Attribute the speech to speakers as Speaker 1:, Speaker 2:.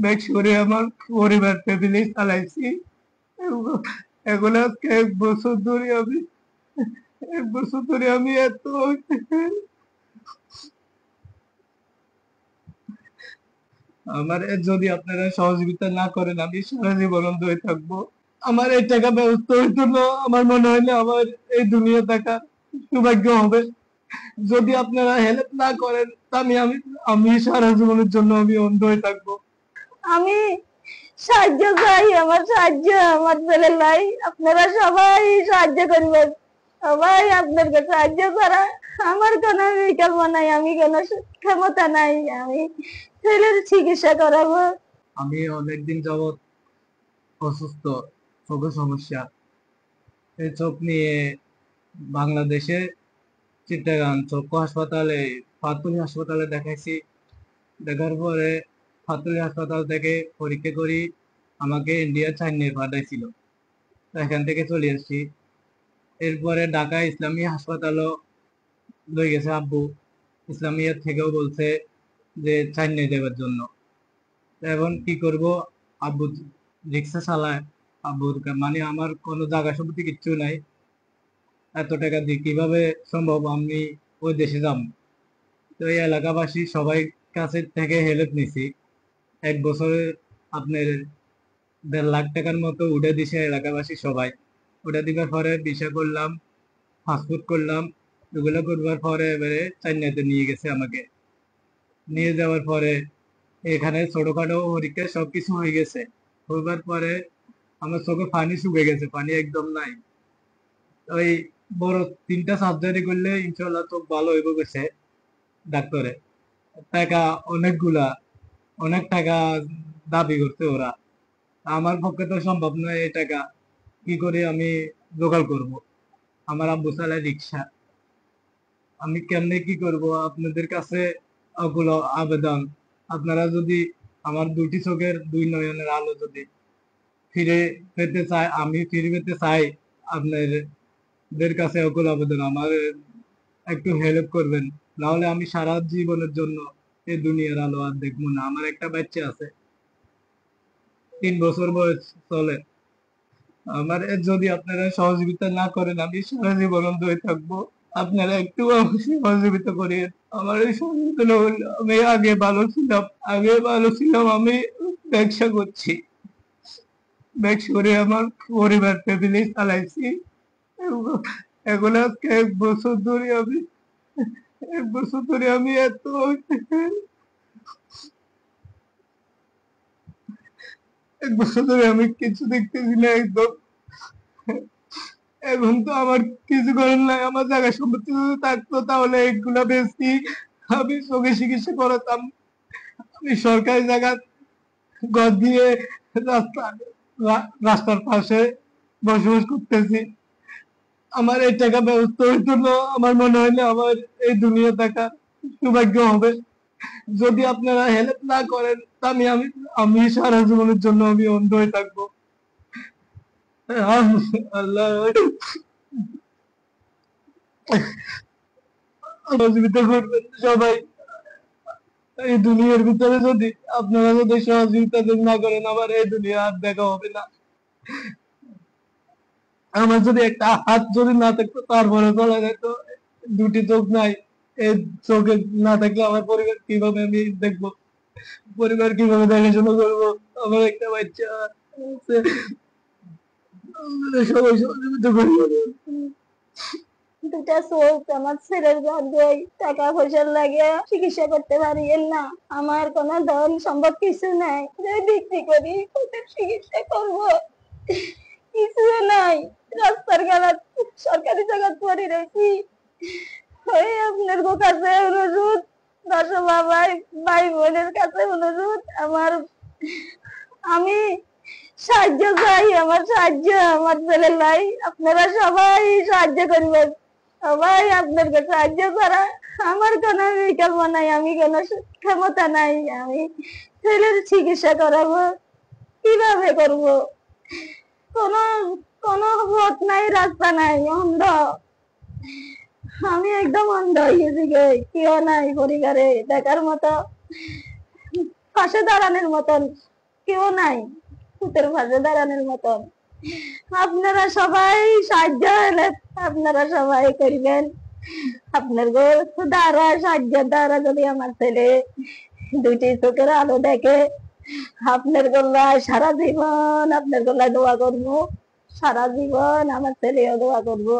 Speaker 1: Back করে আমার পরিবার ফ্যামিলি চালাইছি। এখন আজকে 1 বছর ধরে আমি 1 বছর ধরে আমি এত আমার যদি আপনারা সহযোগিতা না করেন আমি সারা জীবন অন্ধ হয়ে থাকবো। আমার এই টাকা ব্যবস্থা হইতো না, আমার মনে হয় না আমার এই দুনিয়া থাকার সৌভাগ্য হবে। যদি আপনারা হেল্প না করেন আমি আমি সারা জীবনের জন্য আমি অন্ধ হয়ে থাকবো।
Speaker 2: আমি সাহায্য চাই, আমার সাহায্য আমার ছেলের লাই। আপনারা সবাই সাহায্য করবেন। সবাই আপনাদের সাহায্য করা আমার কোনো বিকল্প নাই, আমি কোনো ক্ষমতা নাই। আমি ছেলের চিকিৎসা করাবো।
Speaker 1: আমি অনেকদিন যাবৎ অসুস্থ, চোখের সমস্যা। এই চোখ নিয়ে বাংলাদেশে চিটাগাং চক্ষু হাসপাতালে, পাতুলি হাসপাতালে দেখাইছি। দেখার পরে পাতুলি হাসপাতাল থেকে পরীক্ষা করি, আমাকে ইন্ডিয়া চাইনিয়ে পাঠাইছিল। এখান থেকে চলে আসছি। এরপরে ঢাকা ইসলামী হাসপাতালও লই গেছে আব্বু। ইসলামিয়া থেকেও বলছে যে চাইনিয়ে দেওয়ার জন্য। এখন কি করব? আব্বু রিক্সা চালায়। আব্বুর মানে আমার কোনো জায়গা সম্পত্তি কিচ্ছু নাই। এত টাকা দিয়ে কিভাবে সম্ভব আমি ওই দেশে যাব? তো এই এলাকাবাসী সবাই কাছে থেকে হেল্প নিছি। 1 বছরে আপনার 1.5 লাখ টাকার মতো উঠে দিছে এলাকাবাসী সবাই। উঠে দিবার পরে ভিসা করলাম, পাসপোর্ট করলাম। এগুলো করবার পরে এবারে চাইনাতে নিয়ে গেছে আমাকে। নিয়ে যাওয়ার পরে এখানে ছোটখাটো পরীক্ষা সবকিছু হয়ে গেছে। হইবার পরে আমার চোখে পানি শুকিয়ে গেছে, পানি একদম নাই। ওই বড় 3টা সার্জারি করলে ইনশাল্লাহ চোখ ভালো হইব গেছে ডাক্তারে। টাকা অনেকগুলা, অনেক টাকা দাবি করছে ওরা। আমার পক্ষে তো সম্ভব নয় এই টাকা কি করে আমি জোগাড় করব। আমার আব্বু চালায় রিক্সা, আমি কেমনে কি করব? আপনাদের কাছে ওগুলো আবেদন, আপনারা যদি আমার 2টি চোখের 2 নয়নের আলো যদি ফিরে পেতে চাই, আমি ফিরে পেতে চাই, আপনাদের কাছে ওগুলো আবেদন, আমার একটু হেল্প করবেন। নাহলে আমি সারা জীবনের জন্য এই দুনিয়ার আলো আর দেখবো না। আমার একটা বাচ্চা আছে, 3 বছর বয়স চলে। আমার যদি আপনারা সহযোগিতা না করেন আমি সারা জীবন অন্ধ হয়ে থাকবো। আপনারা একটু আমাকে সহযোগিতা করেন। আমার এই সহযোগিতা না হলে আমি আগে ভালো ছিলাম, আমি ব্যবসা করছি। ব্যবসা করে আমার পরিবার ফ্যামিলি চালাইছি। এবং এখন আজকে 1 বছর ধরে আমি এত 1 বছর ধরে আমি কিছু দেখতেছি না একদম। এখন তো আমার কিছু করার নাই। আমার জায়গা সম্পত্তি যদি থাকতো তাহলে এগুলা বেশি আমি চোখে চিকিৎসা করাতাম। আমি সরকারি জায়গা ঘর দিয়ে রাস্তার পাশে বসবাস করতেছি। আমার এই টাকা ব্যবস্থা হইতো না, আমার মনে হয় না আমার এই দুনিয়া থাকার সৌভাগ্য হবে। যদি আপনারা হেল্প না করেন আমি আমি সারা জীবনের জন্য আমি অন্ধ হয়ে থাকবো। আল্লাহ সহযোগিতা করবেন সবাই। এই দুনিয়ার ভিতরে যদি আপনারা যদি সহযোগিতা না করেন আমার এই দুনিয়া আর দেখা হবে না। আমার যদি একটা হাত যদি না থাকতো তারপরে চলে যেত। 2টি চোখ নাই, এই চোখে না থাকলে আমার পরিবার কিভাবে আমি দেখবো? পরিবার কিভাবে দেখাশোনা করবো? আমার একটা বাচ্চা আছে। আপনারা সবাই সহযোগিতা করবেন।
Speaker 2: 2টা চোখ আমার ছেলের ভাগ্যই, টাকা পয়সার লাগে চিকিৎসা করতে পারি না। আমার কোনো ধন সম্পদ কিছু নাই যে বিক্রি করি ওদের চিকিৎসা করব, কিছু নাই। রাস্তার গালাত সরকারি জায়গা পড়ে রয়েছি। ওই আপনার কাছে অনুরোধ, দর্শক বাবাই ভাই বোনের কাছে অনুরোধ, আমি সাহায্য চাই, আমার সাহায্য আমার ছেলের লাই। আপনারা সবাই সাহায্য করবেন। সবাই আপনাদের সাহায্য করা আমার কোনো বিকল্প নাই, আমি কোনো ক্ষমতা নাই। আমি ছেলের চিকিৎসা করাবো, কিভাবে করব? কোনো কোনো পথ নাই, রাস্তা নাই, অন্ধ। আমি একদম অন্ধ হয়ে গেছি, কেউ নাই পরিবারে দেখার মতো। পাশে দাঁড়ানোর মতন কেউ নাই, পুতের পাশে দাঁড়ানোর মতন। আপনারা সবাই সাহায্য হলে আপনারা সবাই করবেন। আপনার দ্বারা সাহায্যের দ্বারা যদি আমার ছেলে দুইটি চোখের আলো দেখে, আপনার গলায় সারা জীবন আপনার গলায় দোয়া করবো, সারা জীবন আমার ছেলেও দোয়া করবো।